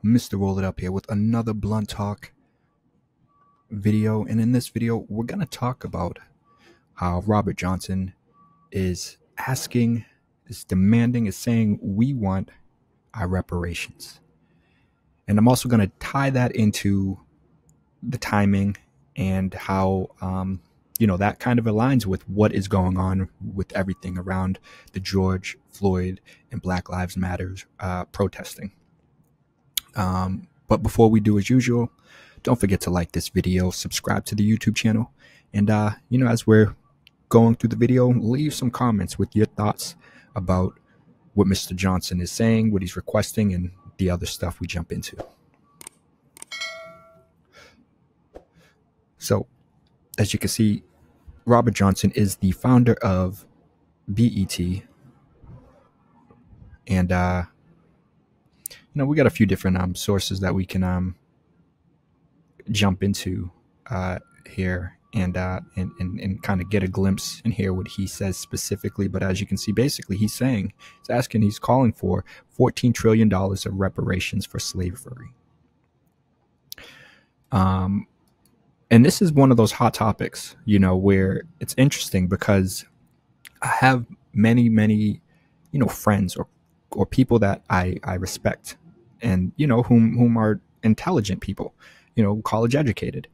Mr. Roll It Up here with another Blunt Talk video. And in this video, we're going to talk about how Robert Johnson is demanding, is saying we want our reparations. And I'm also going to tie that into the timing and how, that kind of aligns with what is going on with everything around the George Floyd and Black Lives Matter protesting. But before we do, as usual, don't forget to like this video, subscribe to the YouTube channel, and, as we're going through the video, leave some comments with your thoughts about what Mr. Johnson is saying, what he's requesting, and the other stuff we jump into. So, as you can see, Robert Johnson is the founder of BET, and, we got a few different sources that we can jump into here and kind of get a glimpse and hear what he says specifically. But as you can see, basically he's calling for $14 trillion of reparations for slavery. And this is one of those hot topics, where it's interesting because I have many, friends or people that I respect, and whom are intelligent people, college educated,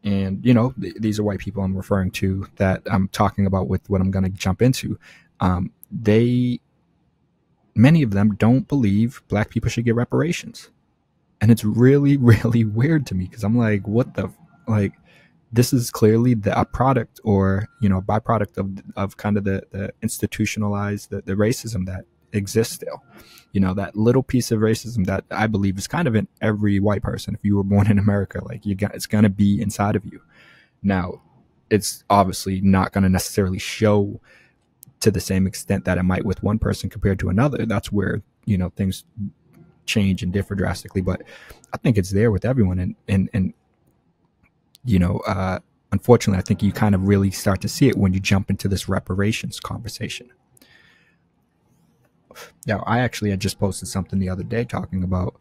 and these are white people I'm referring to that I'm talking about with what I'm going to jump into. Many of them don't believe Black people should get reparations, and it's really weird to me because I'm like, this is clearly a product or byproduct of kind of the institutionalized the racism that exists still. That little piece of racism that I believe is kind of in every white person. If you were born in America, it's going to be inside of you. Now, it's obviously not going to necessarily show to the same extent that it might with one person compared to another. That's where, things change and differ drastically. But I think it's there with everyone. And unfortunately, I think you kind of really start to see it when you jump into this reparations conversation. Now, I just posted something the other day talking about,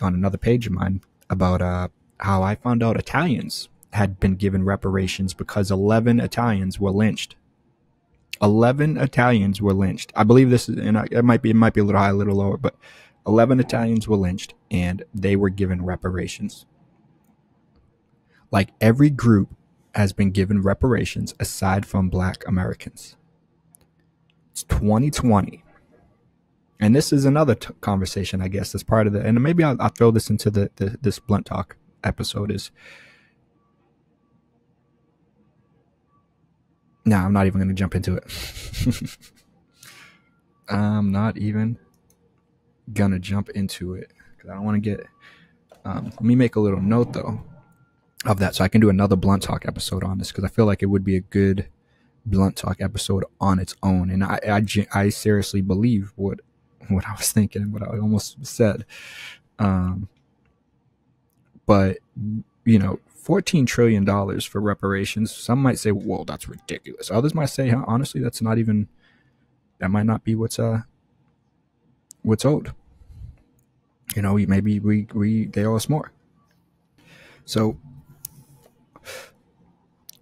on another page of mine, about how I found out Italians had been given reparations because 11 Italians were lynched. 11 Italians were lynched. I believe this is, and it might be a little high, a little lower, but 11 Italians were lynched and they were given reparations. Like, every group has been given reparations aside from Black Americans. It's 2020. And this is another conversation, I guess, that's part of the, and maybe I'll throw this into this Blunt Talk episode is, no, I'm not even going to jump into it. I'm not even going to jump into it because I don't want to get, let me make a little note though of that so I can do another Blunt Talk episode on this, because I feel like it would be a good Blunt Talk episode on its own. And I seriously believe what I was thinking, what I almost said. But, $14 trillion for reparations. Some might say, whoa, that's ridiculous. Others might say, honestly, that might not be what's owed. Maybe they owe us more. So,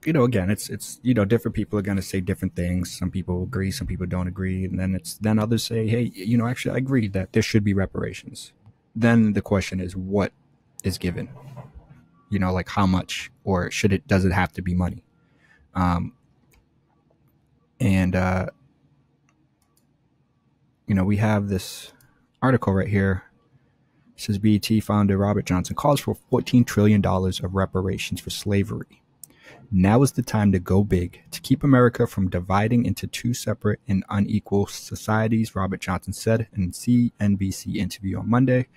again, it's different people are going to say different things. Some people agree, some people don't agree. And then others say, hey, actually, I agree that there should be reparations. Then the question is, what is given? Like how much, or does it have to be money? We have this article right here. It says BET founder Robert Johnson calls for $14 trillion of reparations for slavery. Now is the time to go big, to keep America from dividing into two separate and unequal societies, Robert Johnson said in a CNBC interview on Monday.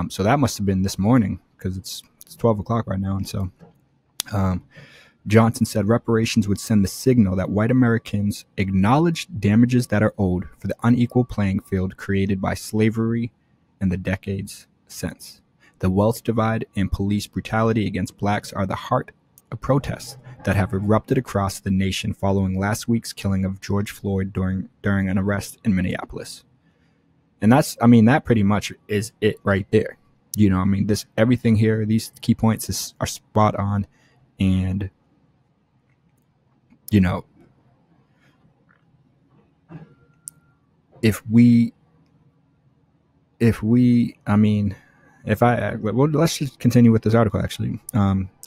So that must have been this morning, because it's 12 o'clock right now. And so Johnson said reparations would send the signal that white Americans acknowledge damages that are owed for the unequal playing field created by slavery in the decades since. The wealth divide and police brutality against blacks are the heart of protests that have erupted across the nation following last week's killing of George Floyd during an arrest in Minneapolis. And that's, I mean, that pretty much is it right there. You know, I mean, this, everything here, these key points are spot on. And, you know, if we, I mean, well, let's just continue with this article. Actually,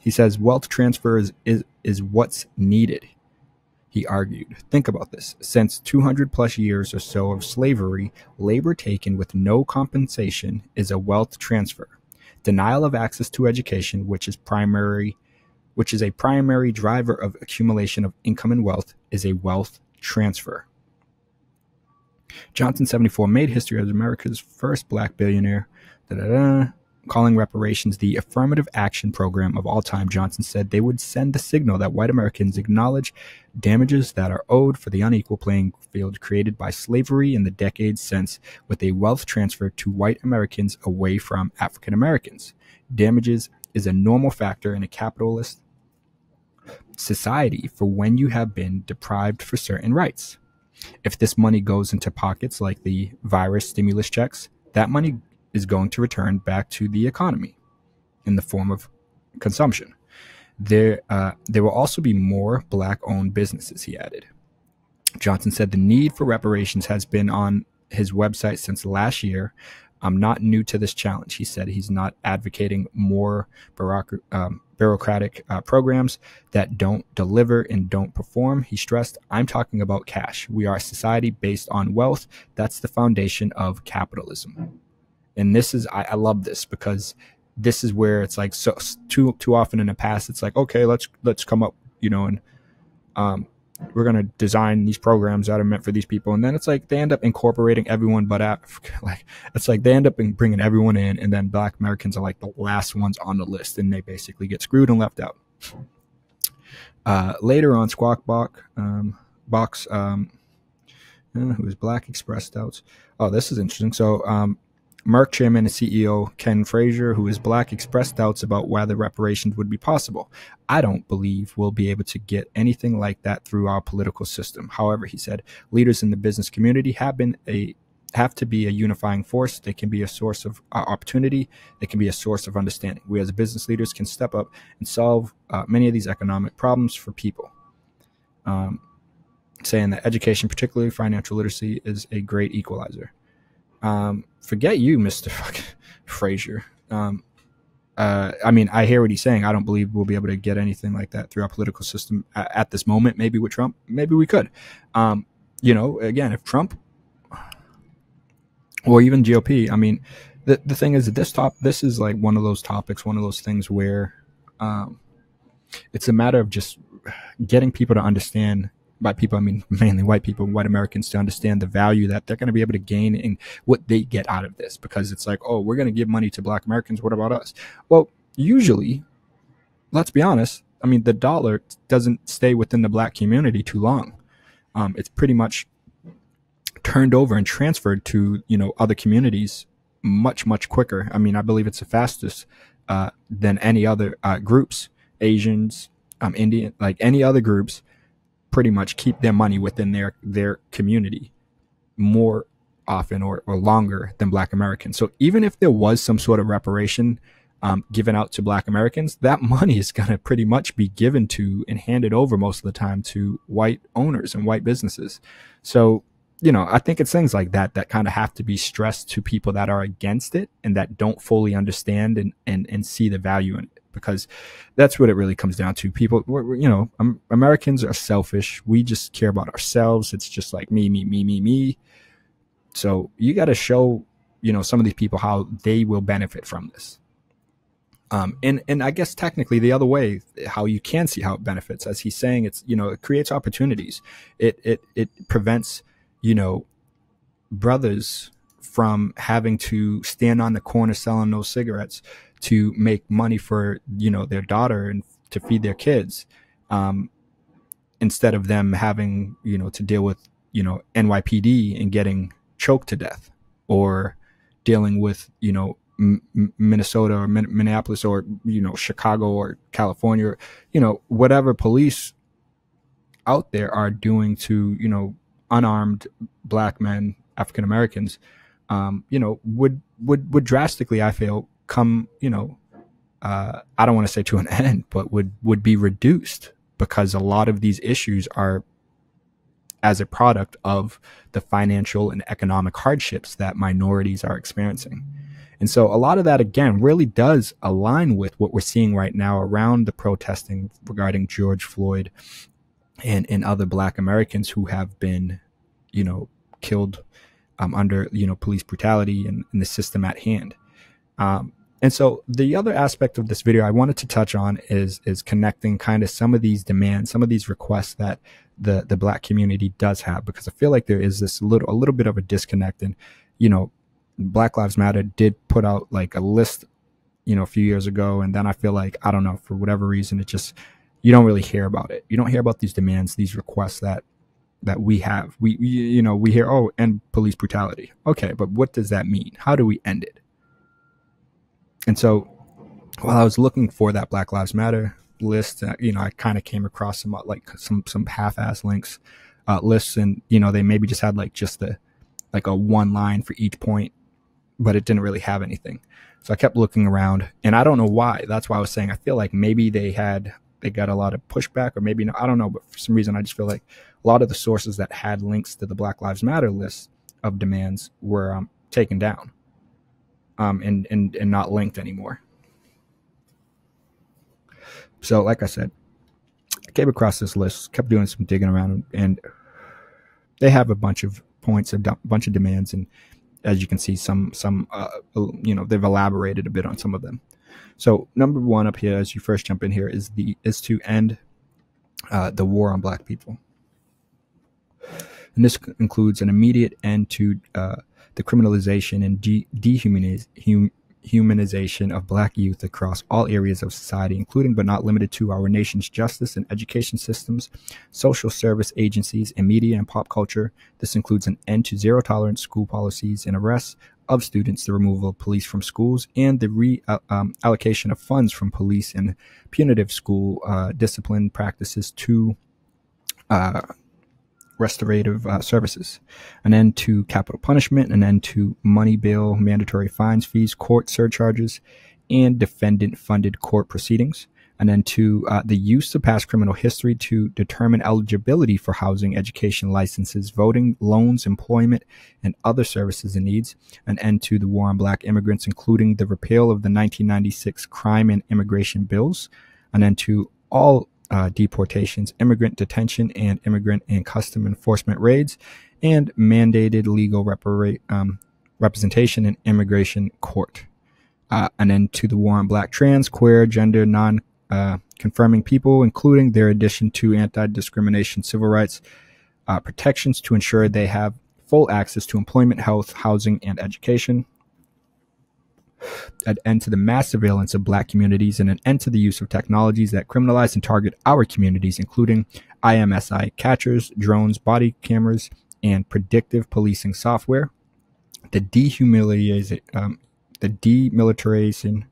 he says wealth transfer is what's needed. He argued. Think about this. Since 200 plus years or so of slavery, labor taken with no compensation is a wealth transfer. Denial of access to education, which is a primary driver of accumulation of income and wealth, is a wealth transfer. Johnson, 74, made history as America's first black billionaire. Calling reparations the affirmative action program of all time, Johnson said they would send the signal that white Americans acknowledge damages that are owed for the unequal playing field created by slavery in the decades since, with a wealth transfer to white Americans away from African Americans. Damages is a normal factor in a capitalist society for when you have been deprived for certain rights. If this money goes into pockets like the virus stimulus checks, that money is going to return back to the economy in the form of consumption. There will also be more black-owned businesses, he added. Johnson said the need for reparations has been on his website since last year. I'm not new to this challenge, he said. He's not advocating more bureaucratic programs that don't deliver and don't perform. He stressed, I'm talking about cash. We are a society based on wealth. That's the foundation of capitalism. And this is, I love this because this is where it's like, so too often in the past, it's like, okay, let's come up, you know, and we're going to design these programs that are meant for these people. And then it's like, they end up incorporating everyone, but like, it's like they end up bringing everyone in, and then black Americans are like the last ones on the list, and they basically get screwed and left out. Later on, Squawk Box, who is black, expressed doubts. Oh, this is interesting. So, Merck chairman and CEO Ken Frazier, who is black, expressed doubts about whether reparations would be possible. I don't believe we'll be able to get anything like that through our political system. However, he said, leaders in the business community have to be a unifying force. They can be a source of opportunity. They can be a source of understanding. We as business leaders can step up and solve many of these economic problems for people. Saying that education, particularly financial literacy, is a great equalizer. Forget you, Mr. Frazier. I mean, I hear what he's saying. I don't believe we'll be able to get anything like that through our political system at this moment. Maybe with Trump, maybe we could. You know, again, if Trump or even GOP, I mean, the thing is that this is like one of those topics, one of those things where it's a matter of just getting people to understand. By people, I mean mainly white people, white Americans, to understand the value that they're going to be able to gain and what they get out of this. Because it's like, oh, we're going to give money to black Americans. What about us? Well, usually, let's be honest. I mean, the dollar doesn't stay within the black community too long. It's pretty much turned over and transferred to, you know, other communities much, much quicker. I mean, I believe it's the fastest than any other groups, Asians, Indian, like any other groups. Pretty much keep their money within their community more often or longer than black Americans. So even if there was some sort of reparation given out to black Americans, that money is going to pretty much be given to and handed over most of the time to white owners and white businesses. So, you know, I think it's things like that kind of have to be stressed to people that are against it and that don't fully understand and see the value in it. Because that's what it really comes down to. People, you know, Americans are selfish. We just care about ourselves. It's just like me. So you got to show, you know, some of these people how they will benefit from this. And I guess technically the other way, how you can see how it benefits, as he's saying, it's, you know, it creates opportunities. It prevents, you know, brothers from having to stand on the corner selling those cigarettes to make money for, you know, their daughter and to feed their kids, instead of them having, you know, to deal with, you know, NYPD and getting choked to death, or dealing with, you know, Minnesota or Minneapolis or, you know, Chicago or California, or, you know, whatever police out there are doing to, you know, unarmed black men, African Americans, would drastically, I feel, come, I don't want to say to an end, but would be reduced, because a lot of these issues are as a product of the financial and economic hardships that minorities are experiencing. And so a lot of that, again, really does align with what we're seeing right now around the protesting regarding George Floyd and other Black Americans who have been, killed under, police brutality and the system at hand. And so the other aspect of this video I wanted to touch on is connecting kind of some of these demands, some of these requests that the Black community does have, because I feel like there is a little bit of a disconnect. And, Black Lives Matter did put out like a list, a few years ago. And then I feel like, I don't know, for whatever reason, it just, you don't really hear about it. You don't hear about these demands, these requests that we have. We hear, oh, end police brutality. Okay, but what does that mean? How do we end it? And so while I was looking for that Black Lives Matter list, I kind of came across some half-ass links, lists, and, they maybe just had like a one line for each point, but it didn't really have anything. So I kept looking around, and I don't know why. That's why I was saying I feel like maybe they got a lot of pushback, or maybe not, I don't know, but for some reason I just feel like a lot of the sources that had links to the Black Lives Matter list of demands were taken down, and not linked anymore. So like I said, I came across this list, kept doing some digging around, and they have a bunch of points, a bunch of demands, and as you can see, some they've elaborated a bit on some of them. So number one up here, as you first jump in here, is to end the war on Black people, and this includes an immediate end to the criminalization and dehumanization of Black youth across all areas of society, including but not limited to our nation's justice and education systems, social service agencies, and media and pop culture. This includes an end to zero-tolerance school policies and arrests of students, the removal of police from schools, and the reallocation of funds from police and punitive school discipline practices to restorative services, an end to capital punishment, an end to money bail, mandatory fines, fees, court surcharges, and defendant-funded court proceedings, an end to the use of past criminal history to determine eligibility for housing, education, licenses, voting, loans, employment, and other services and needs, an end to the war on Black immigrants, including the repeal of the 1996 crime and immigration bills, an end to all deportations, immigrant detention, and immigrant and custom enforcement raids, and mandated legal representation in immigration court. An end to the war on Black, trans, queer, gender, non-confirming people, including their addition to anti-discrimination civil rights protections to ensure they have full access to employment, health, housing, and education. An end to the mass surveillance of Black communities, and an end to the use of technologies that criminalize and target our communities, including IMSI catchers, drones, body cameras, and predictive policing software. The demilitarization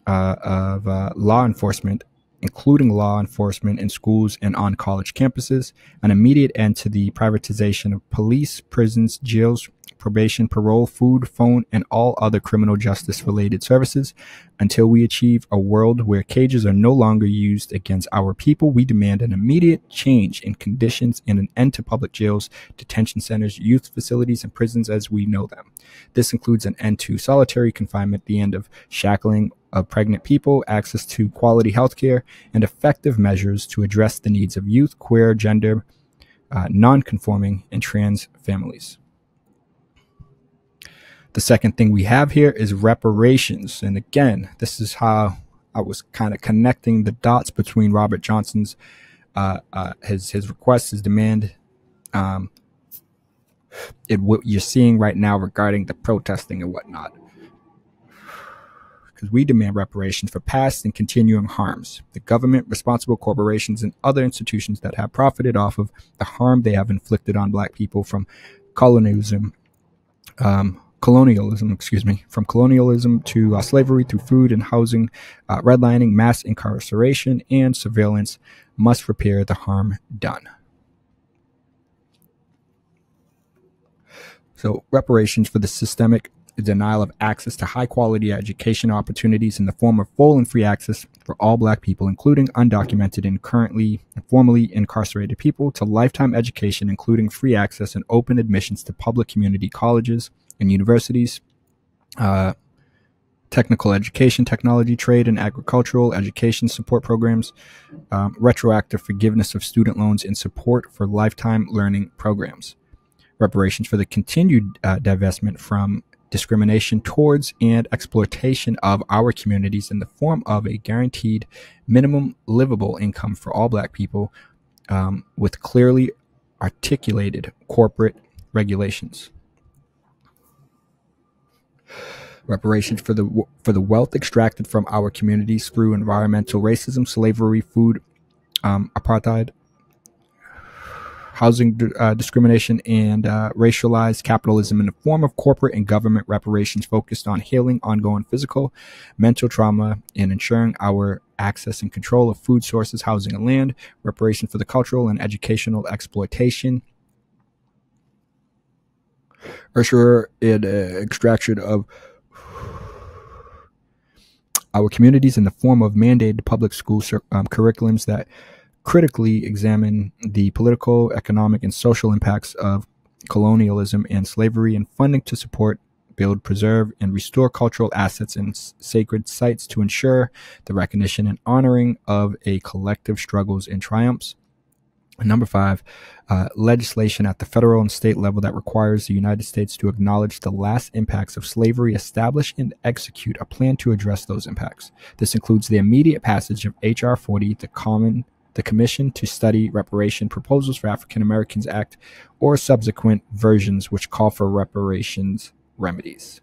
of law enforcement, including law enforcement in schools and on college campuses. An immediate end to the privatization of police, prisons, jails, probation, parole, food, phone, and all other criminal justice related services. Until we achieve a world where cages are no longer used against our people, we demand an immediate change in conditions and an end to public jails, detention centers, youth facilities, and prisons as we know them. This includes an end to solitary confinement, the end of shackling of pregnant people, access to quality health care, and effective measures to address the needs of youth, queer, gender, non-conforming, and trans families. The second thing we have here is reparations. And again, this is how I was kind of connecting the dots between Robert Johnson's his request, his demand, and what you're seeing right now regarding the protesting and whatnot. Because we demand reparations for past and continuing harms. The government, responsible corporations, and other institutions that have profited off of the harm they have inflicted on Black people from colonialism to slavery through food and housing, redlining, mass incarceration, and surveillance, must repair the harm done. So reparations for the systemic denial of access to high quality education opportunities in the form of full and free access for all Black people, including undocumented and currently and formerly incarcerated people, to lifetime education, including free access and open admissions to public community colleges and universities, technical education, technology, trade, and agricultural education support programs, retroactive forgiveness of student loans, and support for lifetime learning programs. Reparations for the continued divestment from discrimination towards and exploitation of our communities in the form of a guaranteed minimum livable income for all Black people, with clearly articulated corporate regulations. Reparations for the wealth extracted from our communities through environmental racism, slavery, food apartheid, housing discrimination, and racialized capitalism in the form of corporate and government reparations focused on healing ongoing physical, mental trauma, and ensuring our access and control of food sources, housing, and land. Reparation for the cultural and educational exploitation, erasure and extraction of our communities in the form of mandated public school curriculums that critically examine the political, economic, and social impacts of colonialism and slavery, and funding to support, build, preserve, and restore cultural assets and sacred sites to ensure the recognition and honoring of a collective struggles and triumphs. And number 5, legislation at the federal and state level that requires the United States to acknowledge the last impacts of slavery, establish and execute a plan to address those impacts. This includes the immediate passage of H.R. 40, the Commission to Study Reparation Proposals for African Americans Act, or subsequent versions which call for reparations remedies.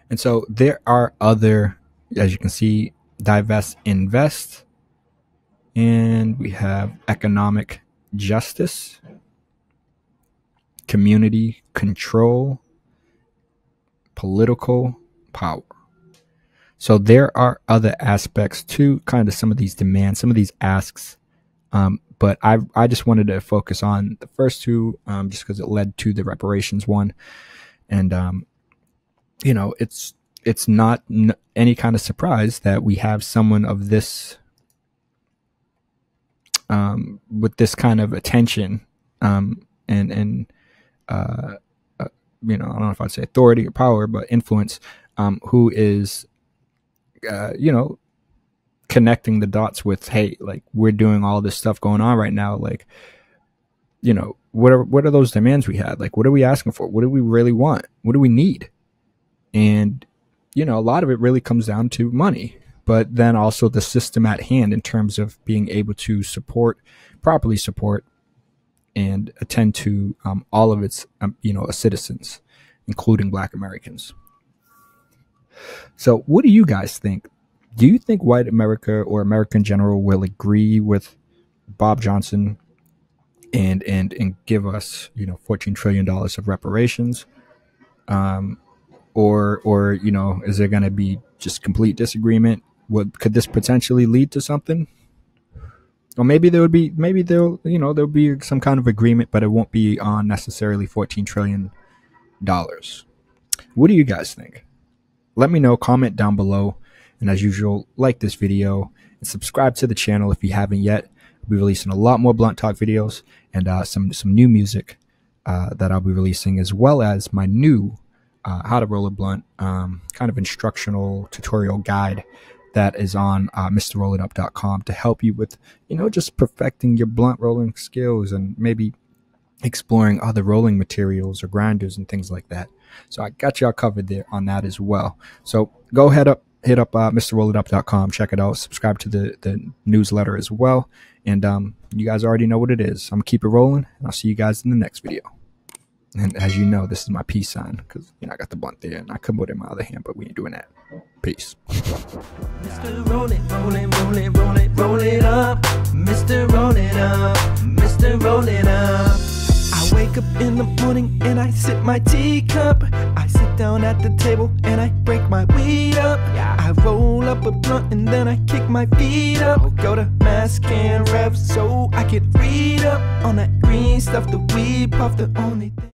And so there are other, as you can see, divest, invest, and we have economic justice, community control, political power. So there are other aspects to kind of some of these demands, some of these asks, but I just wanted to focus on the first two just because it led to the reparations one. And, you know, it's not any kind of surprise that we have someone of this, with this kind of attention and you know, I don't know if I'd say authority or power, but influence, who is you know, connecting the dots with, hey, like, we're doing all this stuff going on right now. Like, you know, what are those demands we had? Like, what are we asking for? What do we really want? What do we need? And, you know, a lot of it really comes down to money, but then also the system at hand in terms of being able to properly support and attend to all of its, you know, citizens, including Black Americans. So what do you guys think? Do you think white America or America in general will agree with Bob Johnson and give us, you know, $14 trillion of reparations? Or, you know, is there going to be just complete disagreement? Could this potentially lead to something? Or maybe there'll be some kind of agreement, but it won't be on necessarily $14 trillion. What do you guys think? Let me know, comment down below, and as usual, like this video and subscribe to the channel if you haven't yet. I'll be releasing a lot more blunt talk videos and some new music that I'll be releasing, as well as my new how to roll a blunt kind of instructional tutorial guide that is on MrRollItUp.com to help you with, you know, just perfecting your blunt rolling skills and maybe exploring other rolling materials or grinders and things like that. So I got y'all covered there on that as well. So go hit up MrRollItUp.com, check it out, subscribe to the newsletter as well. And you guys already know what it is. I'm gonna keep it rolling, and I'll see you guys in the next video. And as you know, this is my peace sign, because, you know, I got the blunt there and I could put it in my other hand, but we ain't doing that. Peace. Mr. Roll it, roll it, roll it, roll it, roll it up. Mr. Roll it up, Mr. Roll it up. I wake up in the morning and I sip my teacup. I sit down at the table and I break my weed up. I roll up a blunt and then I kick my feet up. Go to mass can rev so I can read up on that green stuff, the weed puff, the only thing.